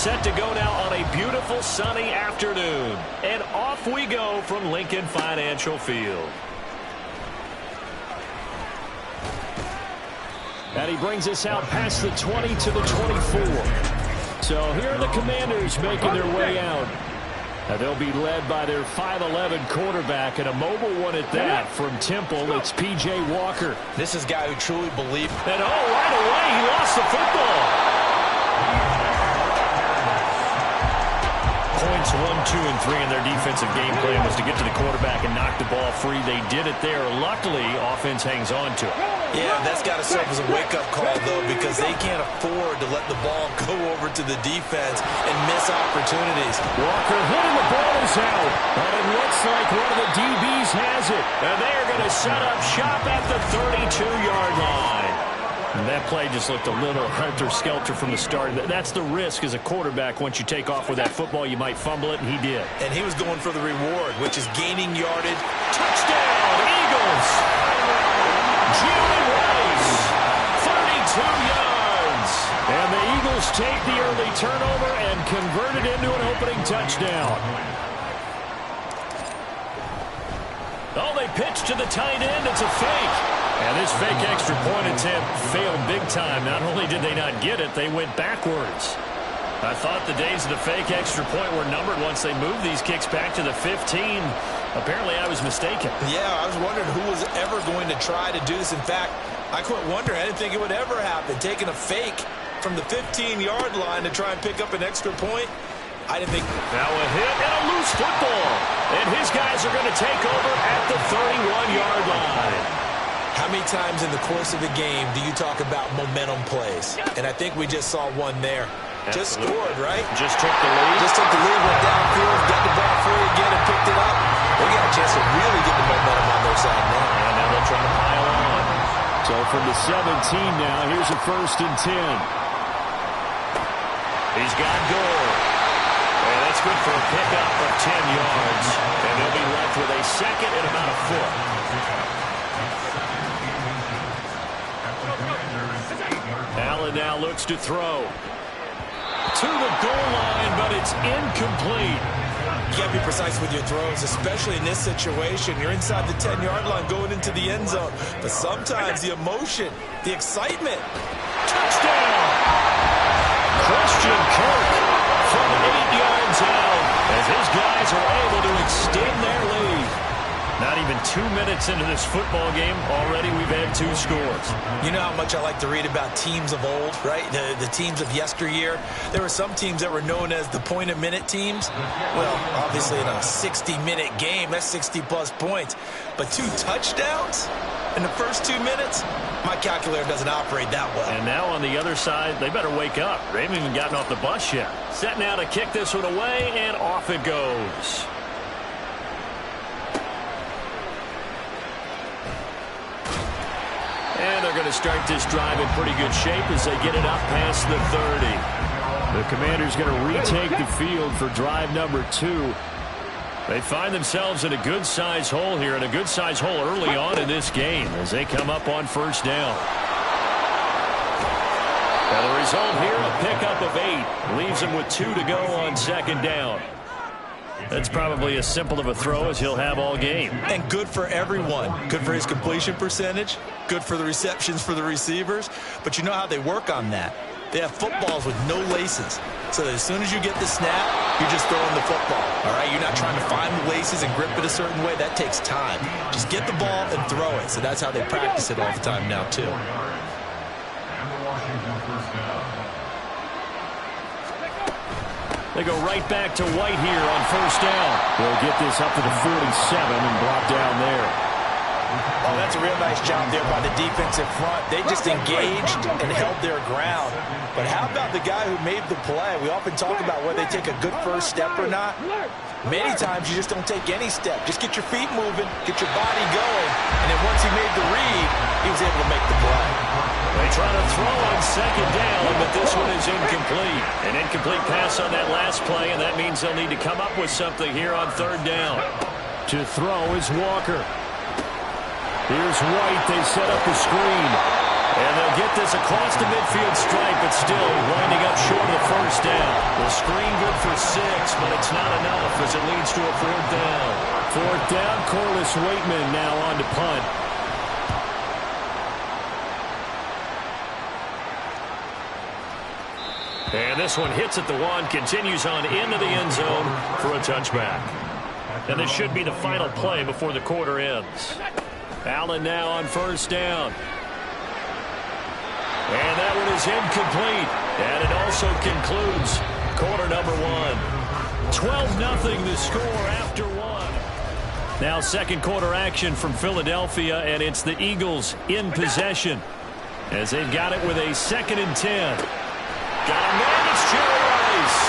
Set to go now on a beautiful sunny afternoon. And off we go from Lincoln Financial Field. And he brings us out past the 20 to the 24. So here are the Commanders making their way out. Now they'll be led by their 5'11" quarterback and a mobile one at that from Temple. It's P.J. Walker. This is a guy who truly believes. And right away he lost the football. Points 1, 2, and 3 in their defensive game plan was to get to the quarterback and knock the ball free. They did it there. Luckily, offense hangs on to it. Yeah, that's got to serve as a wake-up call, though, because they can't afford to let the ball go over to the defense and miss opportunities. Walker hitting the ball is out, but it looks like one of the DBs has it. And they're going to set up shop at the 32-yard line. And that play just looked a little helter-skelter from the start. That's the risk as a quarterback. Once you take off with that football, you might fumble it, and he did. And he was going for the reward, which is gaining yardage. Touchdown, Eagles! Jerry Rice, 32 yards. And the Eagles take the early turnover and convert it into an opening touchdown. Oh, they pitch to the tight end. It's a fake. And this fake extra point attempt failed big time. Not only did they not get it, they went backwards. I thought the days of the fake extra point were numbered once they moved these kicks back to the 15. Apparently, I was mistaken. Yeah, I was wondering who was ever going to try to do this. In fact, I quit wondering. I didn't think it would ever happen. Taking a fake from the 15-yard line to try and pick up an extra point. I didn't think. Now a hit and a loose football. And his guys are going to take over at the 31-yard line. How many times in the course of the game do you talk about momentum plays? And I think we just saw one there. Absolutely. Just scored, right? Just took the lead. Just took the lead, went downfield, got the ball free again and picked it up. They got a chance to really get the momentum on their side now. And now they'll try to pile on. So from the 17 now, here's a 1st and 10. He's got goal. And that's good for a pickup of 10 yards. And they'll be left with a second and about a foot. Allen now looks to throw. To the goal line, but it's incomplete. You got to be precise with your throws, especially in this situation. You're inside the 10-yard line going into the end zone. But sometimes the emotion, the excitement. Touchdown! Christian Kirk from 8 yards out as his guys are able to extend their lead. Not even 2 minutes into this football game, already we've had 2 scores. You know how much I like to read about teams of old, right? The teams of yesteryear. There were some teams that were known as the point-a-minute teams. Well, obviously in a 60-minute game, that's 60-plus points. But 2 touchdowns in the first 2 minutes? My calculator doesn't operate that well. And now on the other side, they better wake up. They haven't even gotten off the bus yet. Set now to kick this one away, and off it goes. And they're going to start this drive in pretty good shape as they get it up past the 30. The Commanders going to retake the field for drive number 2. They find themselves in a good-sized hole here, and a good-sized hole early on in this game as they come up on 1st down. Now the result here, a pickup of 8. Leaves them with 2 to go on 2nd down. That's probably as simple of a throw as he'll have all game. And good for everyone. Good for his completion percentage. Good for the receptions for the receivers. But you know how they work on that. They have footballs with no laces. So that as soon as you get the snap, you're just throwing the football. All right? You're not trying to find the laces and grip it a certain way. That takes time. Just get the ball and throw it. So that's how they practice it all the time now, too. They go right back to White here on 1st down. They'll get this up to the 47 and block down there. Oh, that's a real nice job there by the defensive front. They just engaged and held their ground. But how about the guy who made the play? We often talk about whether they take a good first step or not. Many times you just don't take any step. Just get your feet moving, get your body going, and then once he made the read, he was able to make the play. They try to throw on 2nd down, but this one is incomplete. An incomplete pass on that last play, and that means they'll need to come up with something here on 3rd down. To throw is Walker. Here's White. They set up the screen. And they'll get this across the midfield stripe, but still winding up short of the first down. The screen good for 6, but it's not enough as it leads to a 4th down. 4th down, Corliss Waitman now on to punt. And this one hits at the 1, continues on into the end zone for a touchback. And this should be the final play before the quarter ends. Allen now on 1st down. And that one is incomplete. And it also concludes quarter number 1. 12-0 the score after 1. Now 2nd quarter action from Philadelphia, and it's the Eagles in possession as they've got it with a 2nd and 10. Got a man, it's Jerry Rice.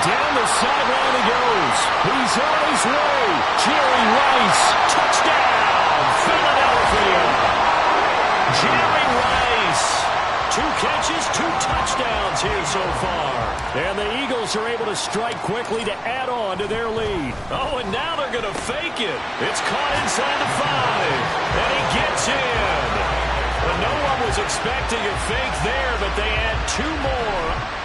Down the sideline he goes. He's on his way. Jerry Rice, touchdown, Philadelphia. Jerry Rice, 2 catches, 2 touchdowns here so far. And the Eagles are able to strike quickly to add on to their lead. Oh, and now they're going to fake it. It's caught inside the 5. And he gets in. Well, no one was expecting a fake there, but they add 2 more.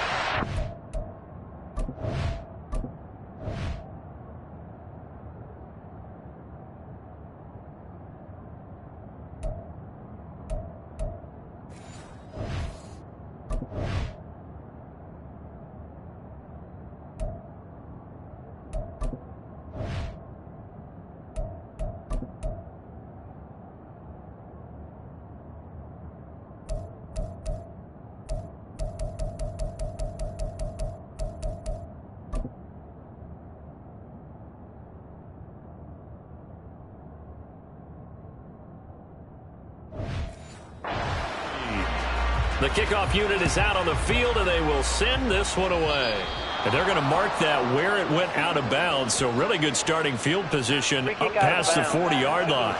The kickoff unit is out on the field, and they will send this one away. And they're going to mark that where it went out of bounds, so really good starting field position up past the 40-yard line.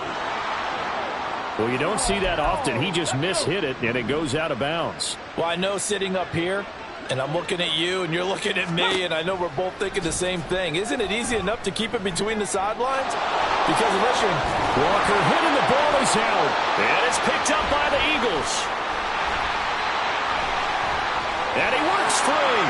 Well, you don't see that often. He just mishit it, and it goes out of bounds. Well, I know sitting up here, and I'm looking at you, and you're looking at me, and I know we're both thinking the same thing. Isn't it easy enough to keep it between the sidelines? Because unless you're... Walker hitting the ball is out. And it's picked up by the Eagles. And he works free.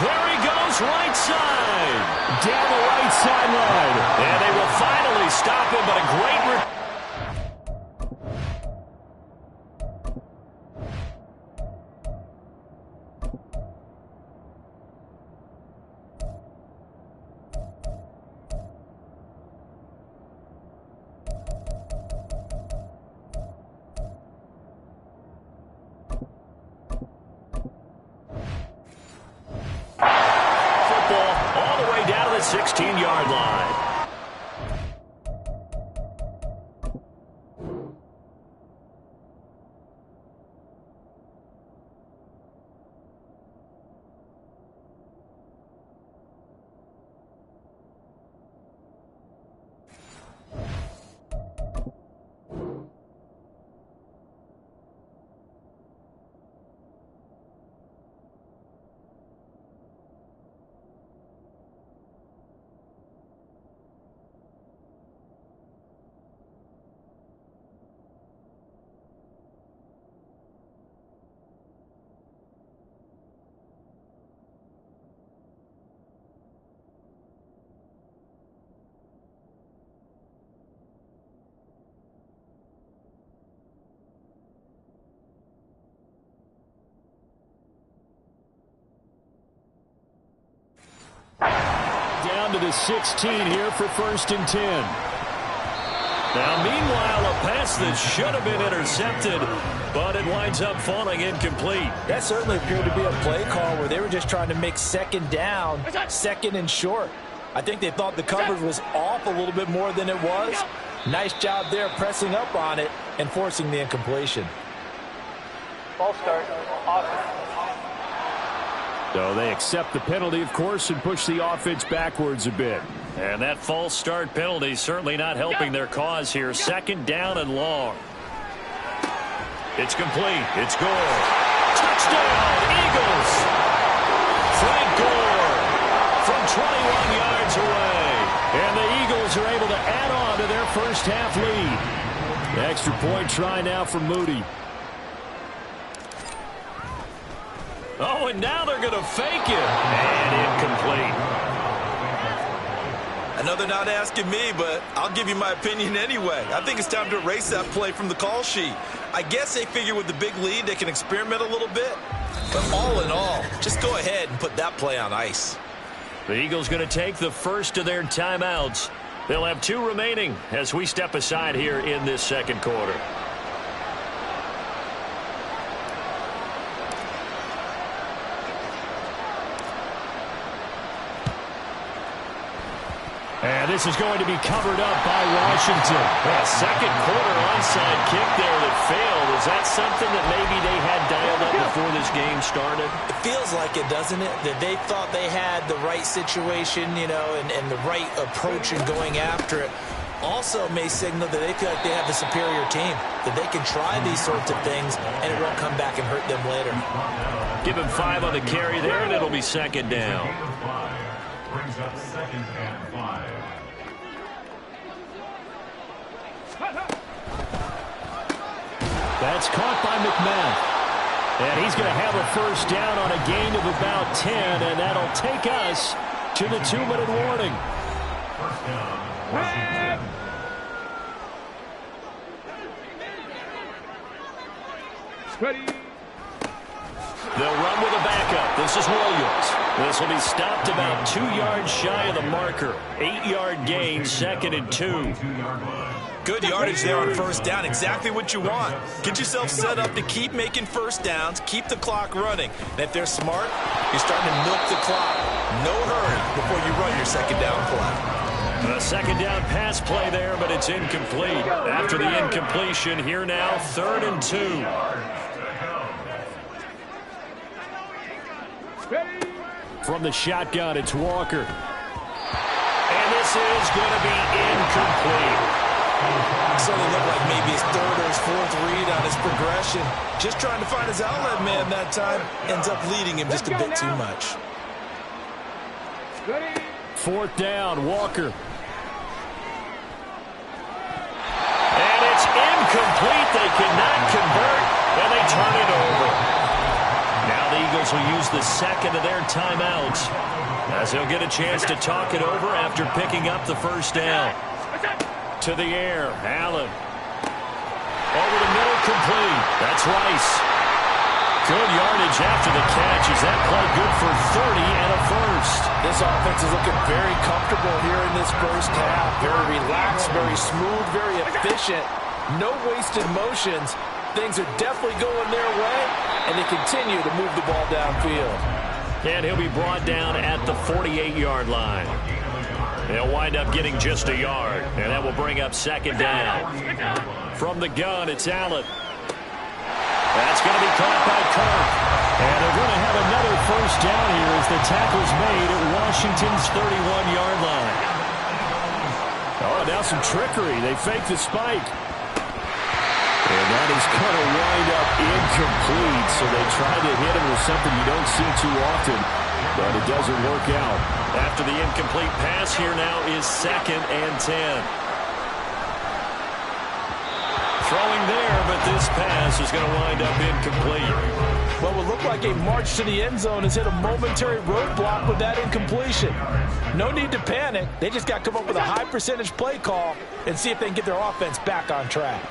There he goes, right side. Down the right sideline. And they will finally stop him, but a great... all the way down to the 16-yard line. Down to the 16 here for 1st and 10. Now, meanwhile, a pass that should have been intercepted, but it winds up falling incomplete. That certainly appeared to be a play call where they were just trying to make 2nd down, 2nd and short. I think they thought the coverage was off a little bit more than it was. Nice job there pressing up on it and forcing the incompletion. Ball start. Offense. So they accept the penalty, of course, and push the offense backwards a bit. And that false start penalty certainly not helping their cause here. 2nd down and long. It's complete. It's Gore. Touchdown, Eagles. Frank Gore from 21 yards away. And the Eagles are able to add on to their first half lead. The extra point try now for Moody. Oh, and now they're going to fake it. And incomplete. I know they're not asking me, but I'll give you my opinion anyway. I think it's time to erase that play from the call sheet. I guess they figure with the big lead they can experiment a little bit. But all in all, just go ahead and put that play on ice. The Eagles going to take the first of their timeouts. They'll have 2 remaining as we step aside here in this second quarter. And this is going to be covered up by Washington. A second quarter onside kick there that failed. Is that something that maybe they had dialed up before this game started? It feels like it, doesn't it? That they thought they had the right situation, you know, and the right approach in going after it. Also may signal that they feel like they have the superior team, that they can try these sorts of things and it won't come back and hurt them later. Give him 5 on the carry there, and it'll be second down. Brings up second and 5. That's caught by McMahon. And he's going to have a first down on a gain of about 10, and that'll take us to the 2-minute warning. First down, Washington. Ready. They'll run with a backup. This is Williams. This will be stopped about 2 yards shy of the marker. 8-yard gain, 2nd and 2. Good yardage there on first down. Exactly what you want. Get yourself set up to keep making first downs, keep the clock running. And if they're smart, you're starting to milk the clock. No hurry before you run your second down play. A second down pass play there, but it's incomplete. After the incompletion, here now, 3rd and 2. From the shotgun, it's Walker. And this is going to be incomplete. So they look like maybe his 3rd or his 4th read on his progression. Just trying to find his outlet man that time. Ends up leading him just a bit too much. 4th down, Walker. And it's incomplete. They cannot convert, and they turn it over. Now the Eagles will use the second of their timeouts as they'll get a chance to talk it over after picking up the first down. To the air, Allen. Over the middle, complete. That's Rice. Good yardage after the catch. Is that play good for 30 and a first? This offense is looking very comfortable here in this first half. Very relaxed, very smooth, very efficient. No wasted motions. Things are definitely going their way, and they continue to move the ball downfield. And he'll be brought down at the 48-yard line. They'll wind up getting just a yard, and that will bring up second down. From the gun, it's Allen. That's going to be caught by Kirk. And they're going to have another first down here as the tackle's made at Washington's 31-yard line. Oh, now some trickery. They fake the spike. And that is going to wind up incomplete. So they tried to hit him with something you don't see too often, but it doesn't work out. After the incomplete pass, here now is 2nd and 10. Throwing there, but this pass is going to wind up incomplete. What would look like a march to the end zone has hit a momentary roadblock with that incompletion. No need to panic. They just got to come up with a high percentage play call and see if they can get their offense back on track.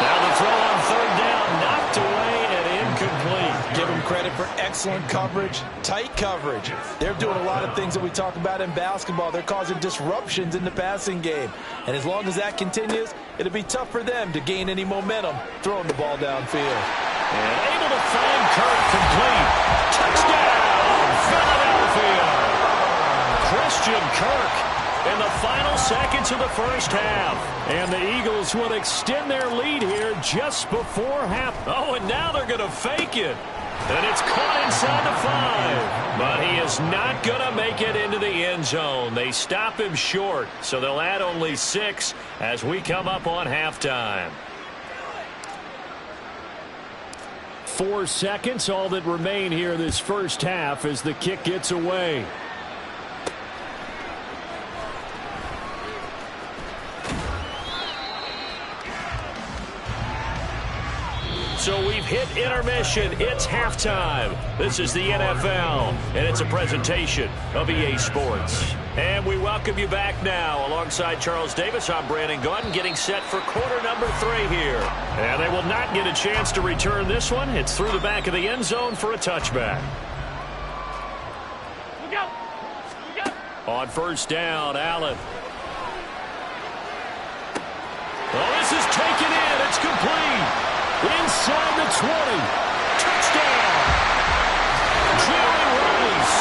Now the throw on 3rd down, knocked away and incomplete. Give them credit for excellent coverage, tight coverage. They're doing a lot of things that we talk about in basketball. They're causing disruptions in the passing game. And as long as that continues, it'll be tough for them to gain any momentum throwing the ball downfield. And able to find Kirk complete. Touchdown, Philadelphia. Christian Kirk in the final seconds of the first half. And the Eagles will extend their lead here just before half. Oh, and now they're going to fake it. And it's caught inside the 5. But he is not going to make it into the end zone. They stop him short, so they'll add only 6 as we come up on halftime. 4 seconds, all that remain here this first half as the kick gets away. So we've hit intermission. It's halftime. This is the NFL, and it's a presentation of EA Sports. And we welcome you back now. Alongside Charles Davis, I'm Brandon Gunn, getting set for quarter number 3 here. And they will not get a chance to return this one. It's through the back of the end zone for a touchback. On first down, Allen. Oh, this is taken in. It's complete. Inside the 20. Touchdown. Jerry Rice.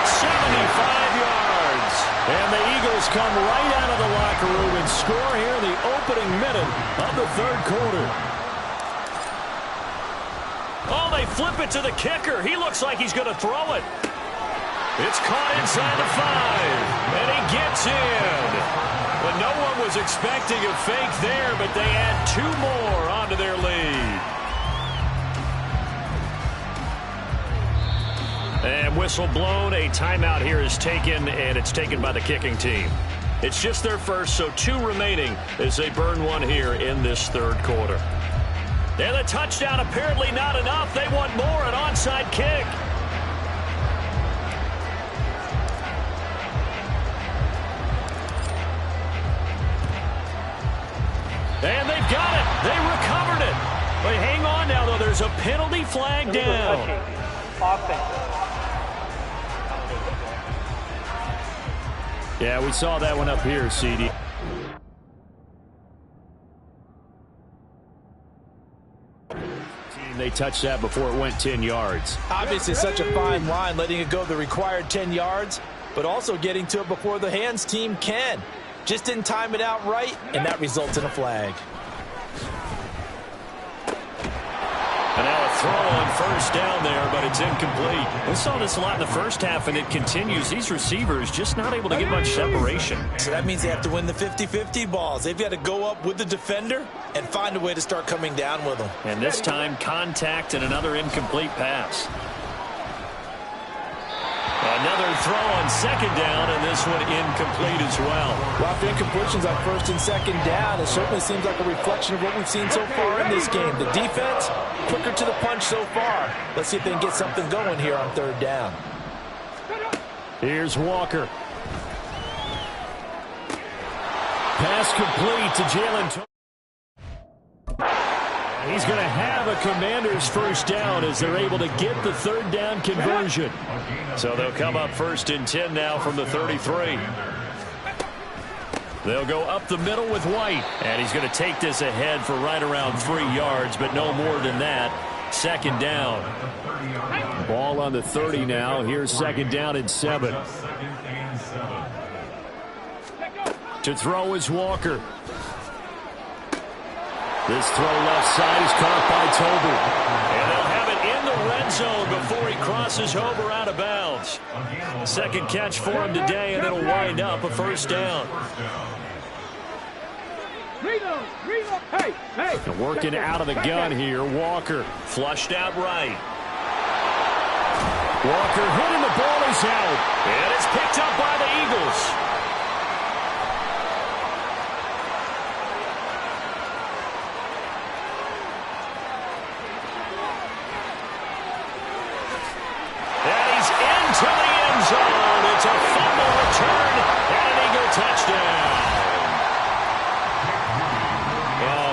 75 yards. And the Eagles come right out of the locker room and score here in the opening minute of the third quarter. Oh, they flip it to the kicker. He looks like he's going to throw it. It's caught inside the 5. And he gets in. But no one was expecting a fake there, but they add 2 more onto their lead. And whistle blown. A timeout here is taken, and it's taken by the kicking team. It's just their first, so 2 remaining as they burn one here in this third quarter. And the touchdown apparently not enough. They want more, an onside kick. And they've got it. They recovered it. But hang on now, though. There's a penalty flag down. Yeah, we saw that one up here, CD. They touched that before it went 10 yards. Obviously such a fine line, letting it go the required 10 yards, but also getting to it before the hands team can. Just didn't time it out right, and that results in a flag. And now a throw on first down there, but it's incomplete. We saw this a lot in the first half, and it continues. These receivers just not able to get much separation. So that means they have to win the 50-50 balls. They've got to go up with the defender and find a way to start coming down with them. And this time, contact and another incomplete pass. Another throw on second down, and this one incomplete as well. Well, after incompletions on first and second down, it certainly seems like a reflection of what we've seen so far in this game. The defense, quicker to the punch so far. Let's see if they can get something going here on third down. Here's Walker. Pass complete to Jalen. He's going to have a Commander's first down as they're able to get the third down conversion. So they'll come up first and 10 now from the 33. They'll go up the middle with White. And he's going to take this ahead for right around 3 yards, but no more than that. Second down. Ball on the 30 now. Here's second down and 7. To throw is Walker. This throw left side is caught by Tober. And they'll have it in the red zone before he crosses over out of bounds. Second catch for him today, and it'll wind up a first down. And working out of the gun here, Walker. Flushed out right. Walker hitting, the ball is out. And it's picked up by the Eagles. To the end zone. It's a fumble return and an Eagle touchdown.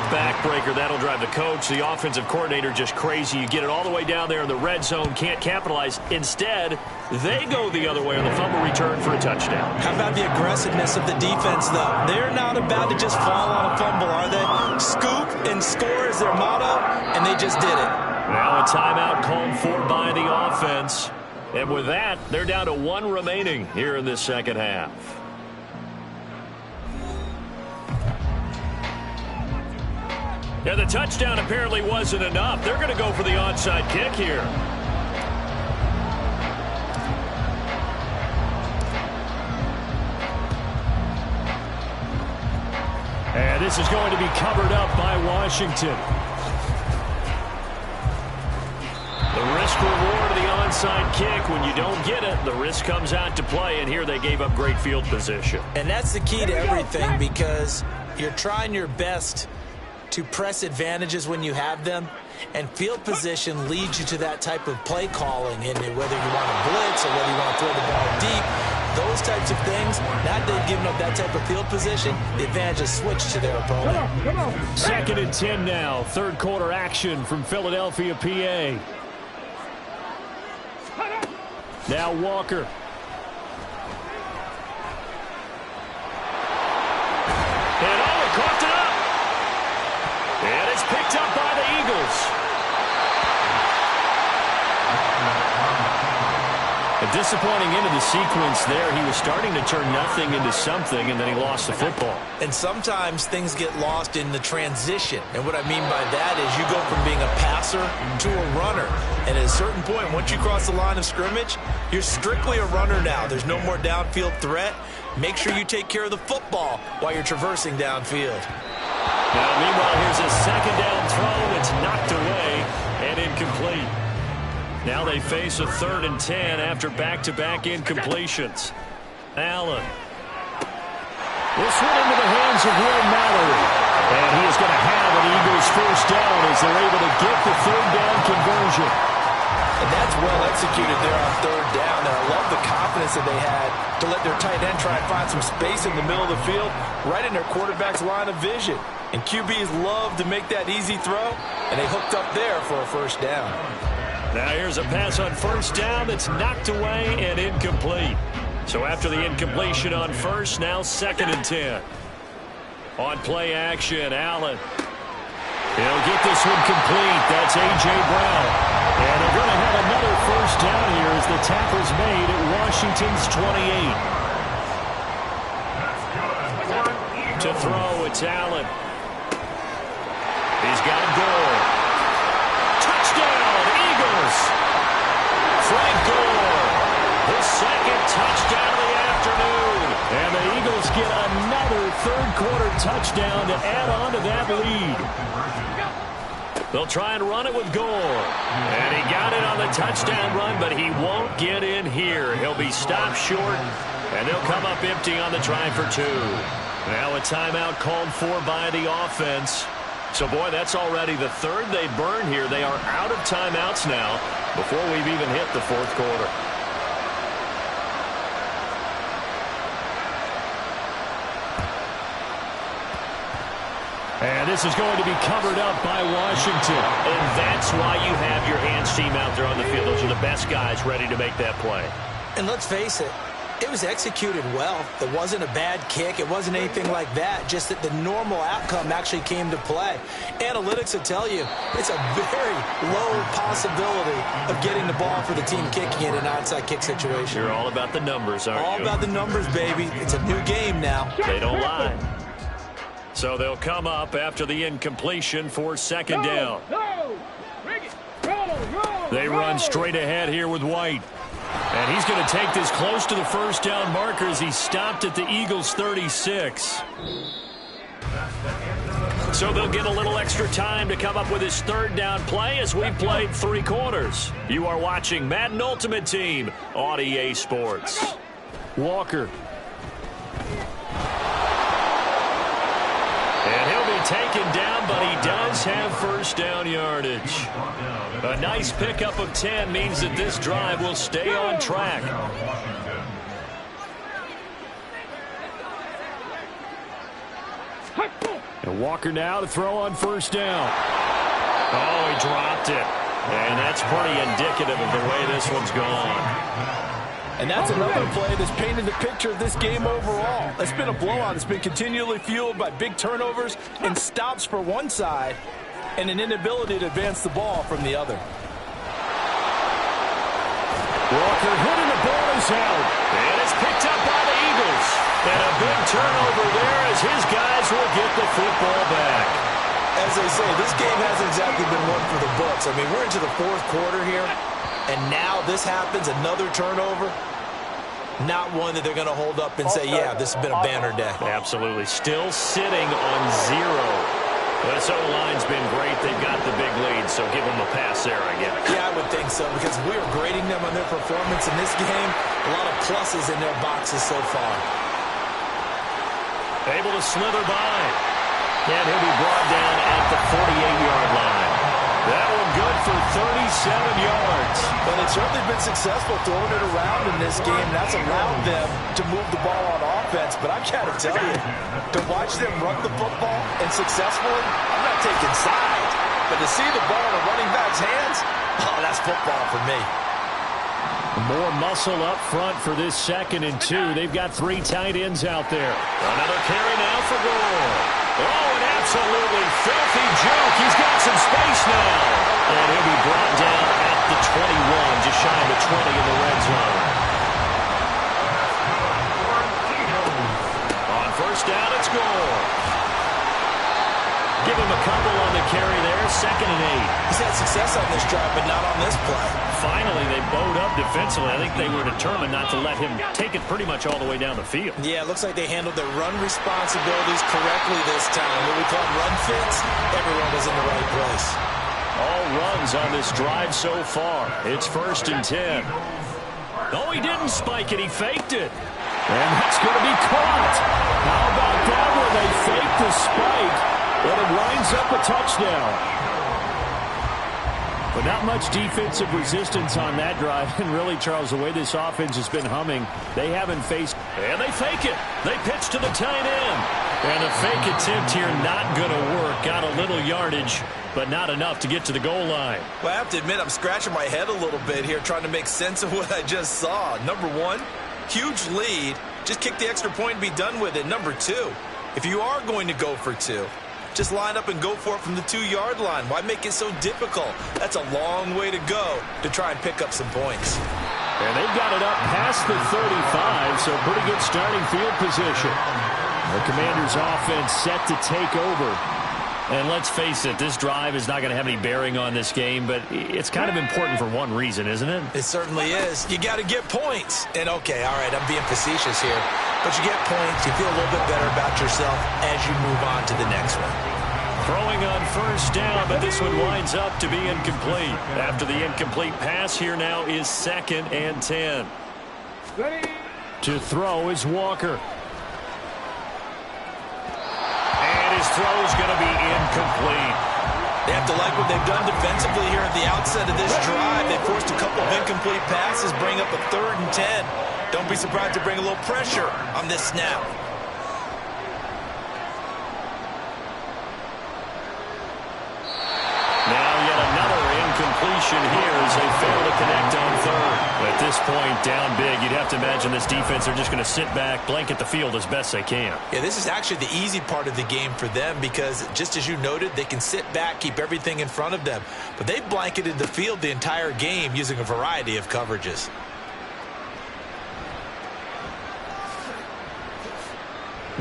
Backbreaker. That'll drive the coach, the offensive coordinator, just crazy. You get it all the way down there in the red zone, can't capitalize. Instead, they go the other way on the fumble return for a touchdown. How about the aggressiveness of the defense, though? They're not about to just fall on a fumble, are they? Scoop and score is their motto, and they just did it. Now a timeout called for by the offense. And with that, they're down to 1 remaining here in this second half. Yeah, the touchdown apparently wasn't enough. They're going to go for the onside kick here. And this is going to be covered up by Washington. The risk-reward of the onside kick, when you don't get it, the risk comes out to play, and here they gave up great field position. And that's the key to everything, because you're trying your best to press advantages when you have them, and field position leads you to that type of play calling, and whether you want to blitz or whether you want to throw the ball deep, those types of things, now that they've given up that type of field position, the advantage is switched to their opponent. Second and 10 now, third quarter action from Philadelphia, PA. Now Walker. And oh, coughed it up. And it's picked up by the Eagles. A disappointing end of the sequence there. He was starting to turn nothing into something, and then he lost the football. And sometimes things get lost in the transition. And what I mean by that is you go from being a passer to a runner. And at a certain point, once you cross the line of scrimmage, you're strictly a runner now. There's no more downfield threat. Make sure you take care of the football while you're traversing downfield. Now, meanwhile, here's a second down throw. It's knocked away and incomplete. Now they face a 3rd and 10 after back-to-back incompletions. Allen. This one into the hands of Will Mallory. And he is going to have an Eagles first down as they're able to get the 3rd down conversion. And that's well executed there on 3rd down. And I love the confidence that they had to let their tight end try and find some space in the middle of the field, right in their quarterback's line of vision. And QBs love to make that easy throw, and they hooked up there for a first down. Now here's a pass on first down that's knocked away and incomplete. So after the incompletion on first, now 2nd and 10. On play action, Allen. He'll get this one complete. That's A.J. Brown. And they're going to have another first down here as the tackle's made at Washington's 28. To throw, it's Allen. He's got a goal. Touchdown, Eagles. Frank Gore, his 2nd touchdown of the afternoon. And the Eagles get another 3rd quarter touchdown to add on to that lead. They'll try and run it with Gore. And he got it on the touchdown run, but he won't get in here. He'll be stopped short, and they'll come up empty on the try for 2. Now a timeout called for by the offense. So, boy, that's already the 3rd they burned here. They are out of timeouts now before we've even hit the 4th quarter. And this is going to be covered up by Washington. And that's why you have your hands team out there on the field. Those are the best guys ready to make that play. And let's face it, it was executed well. It wasn't a bad kick. It wasn't anything like that. Just that the normal outcome actually came to play. Analytics will tell you it's a very low possibility of getting the ball for the team kicking it in an onside kick situation. You're all about the numbers, aren't you? All about the numbers, baby. It's a new game now. They don't lie. So they'll come up after the incompletion for 2nd down. They run straight ahead here with White. And he's going to take this close to the first down marker as he's stopped at the Eagles' 36. So they'll get a little extra time to come up with his 3rd down play as we've played 3 quarters. You are watching Madden Ultimate Team on EA Sports. Walker. And he'll be taken down, but he does have first down yardage. A nice pickup of 10 means that this drive will stay on track. And Walker now to throw on first down. Oh, he dropped it. And that's pretty indicative of the way this one's gone. And that's another play that's painted the picture of this game overall. It's been a blowout. It's been continually fueled by big turnovers and stops for one side and an inability to advance the ball from the other. Walker hitting the ball is out. And it's picked up by the Eagles. And a big turnover there as his guys will get the football back. As they say, this game hasn't exactly been one for the books. I mean, we're into the 4th quarter here. And now this happens, another turnover. Not one that they're going to hold up and say, yeah, this has been a banner day. Absolutely. Still sitting on 0. But this O-line's been great. They've got the big lead, so give them a pass there, I guess. Yeah, I would think so, because we are grading them on their performance in this game. A lot of pluses in their boxes so far. Able to slither by. And he'll be brought down at the 48-yard line. That one good for 37 yards. Well, they've certainly been successful throwing it around in this game. That's allowed them to move the ball on offense. But I've got to tell you, to watch them run the football and successfully, I'm not taking sides. But to see the ball in a running back's hands, oh, that's football for me. More muscle up front for this 2nd and 2. They've got 3 tight ends out there. Another carry now for Gore. Oh, an absolutely filthy joke. He's got some space now. And he'll be brought down at the 21, just shy of the 20 in the red zone. On first down, it's Gore. Give him a couple on the carry there, 2nd and 8. He's had success on this drive, but not on this play. Finally, they bowed up defensively. I think they were determined not to let him take it pretty much all the way down the field. Yeah, it looks like they handled their run responsibilities correctly this time. What we call run fits, everyone was in the right place. All runs on this drive so far. It's 1st and 10. Oh, he didn't spike it. He faked it. And that's going to be caught. How about that when they faked the spike, and it winds up a touchdown. But not much defensive resistance on that drive. And really, Charles, the way this offense has been humming, they haven't faced. And they fake it. They pitch to the tight end. And the fake attempt here not going to work. Got a little yardage, but not enough to get to the goal line. Well, I have to admit, I'm scratching my head a little bit here trying to make sense of what I just saw. Number one, huge lead. Just kick the extra point and be done with it. Number two, if you are going to go for two, just line up and go for it from the 2-yard line. Why make it so difficult? That's a long way to go to try and pick up some points. And they've got it up past the 35, so pretty good starting field position. The Commanders' offense set to take over. And let's face it, this drive is not going to have any bearing on this game, but it's kind of important for one reason, isn't it? It certainly is. You got to get points. And, okay, all right, I'm being facetious here. But you get points, you feel a little bit better about yourself as you move on to the next one. Throwing on first down, but this one winds up to be incomplete. After the incomplete pass, here now is 2nd and 10. To throw is Walker. And his throw is going to be incomplete. They have to like what they've done defensively here at the outset of this drive. They forced a couple of incomplete passes, bring up a 3rd and 10. Don't be surprised to bring a little pressure on this snap. Now yet another incompletion here as they fail to connect on 3rd. At this point, down big, you'd have to imagine this defense are just going to sit back, blanket the field as best they can. Yeah, this is actually the easy part of the game for them because, just as you noted, they can sit back, keep everything in front of them. But they've blanketed the field the entire game using a variety of coverages.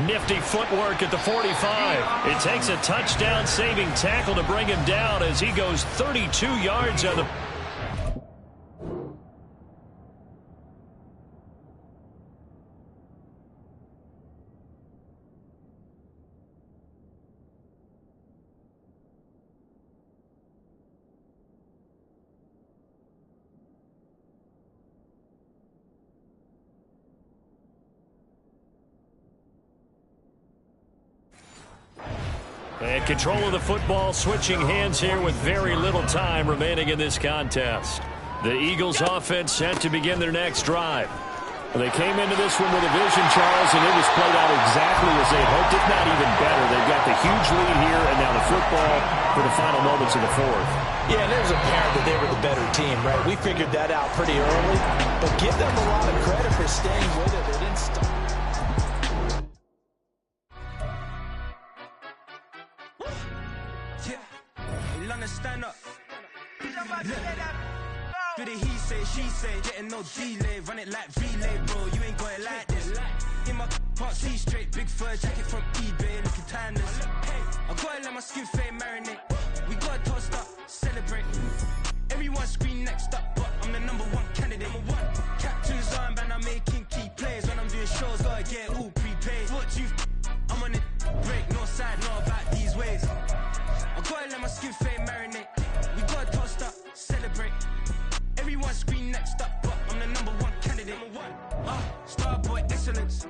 Nifty footwork at the 45. It takes a touchdown-saving tackle to bring him down as he goes 32 yards on the... And control of the football, switching hands here with very little time remaining in this contest. The Eagles offense set to begin their next drive. They came into this one with a vision, Charles, and it was played out exactly as they hoped, if not even better. They've got the huge lead here, and now the football for the final moments of the 4th. Yeah, and it was apparent that they were the better team, right? We figured that out pretty early, but give them a lot of credit for staying with it. They didn't stop. Stand up. Do the he say, she say, getting no delay, run it like relay, bro. You ain't got it like this. In my can't see straight, big fur jacket from eBay, looking timeless. I gotta let my skin fade marinate. We gotta toast up, celebrate. Everyone scream next up, but I'm the #1 candidate. Captain's armband, I'm making key plays when I'm doing shows. Gotta get all prepaid. What you? I'm on it break, no side, not about these ways. I gotta let my skin fade marinate. We gotta toast up, celebrate. Everyone scream next up, but I'm the #1 candidate. Starboy excellence.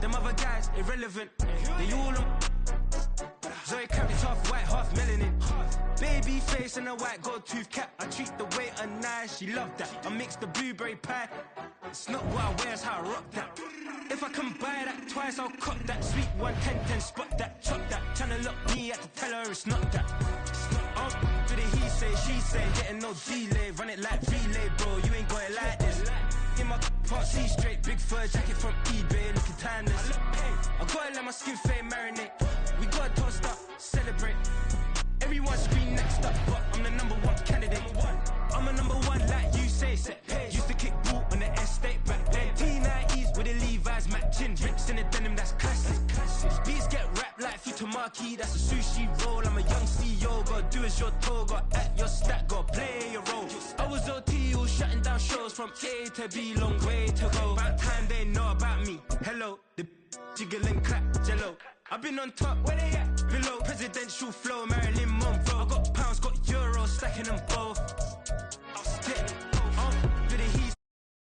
Them other guys irrelevant. They all on. face and a white gold tooth cap. I treat the waiter nice, she love that. I mix the blueberry pie. It's not what I wear, it's how I rock that. If I can buy that twice, I'll cut that. Sweet 110, spot that, chop that. Tryna look me at the tell her it's not that. I'm for the he say, she say, getting no delay. Run it like relay, bro, you ain't got it like this. In my part C straight, big fur jacket from eBay, looking timeless. I gotta let my skin fade marinate. We gotta toast up, celebrate. Everyone scream next up, but I'm the #1 candidate. I'm a #1 like you say. Used to kick ball on the estate back then. T90s with the Levi's matching. Rips in the denim, that's classic. Beats get wrapped like Futamaki, that's a sushi roll. I'm a young CEO, gotta do as you're told. Gotta act your stat, gotta play your role. I was OT, all shutting down shows from A to B, long way to go. About time they know about me. Hello, the jiggle and clap, jello. I've been on top, where they at? Below, presidential flow, married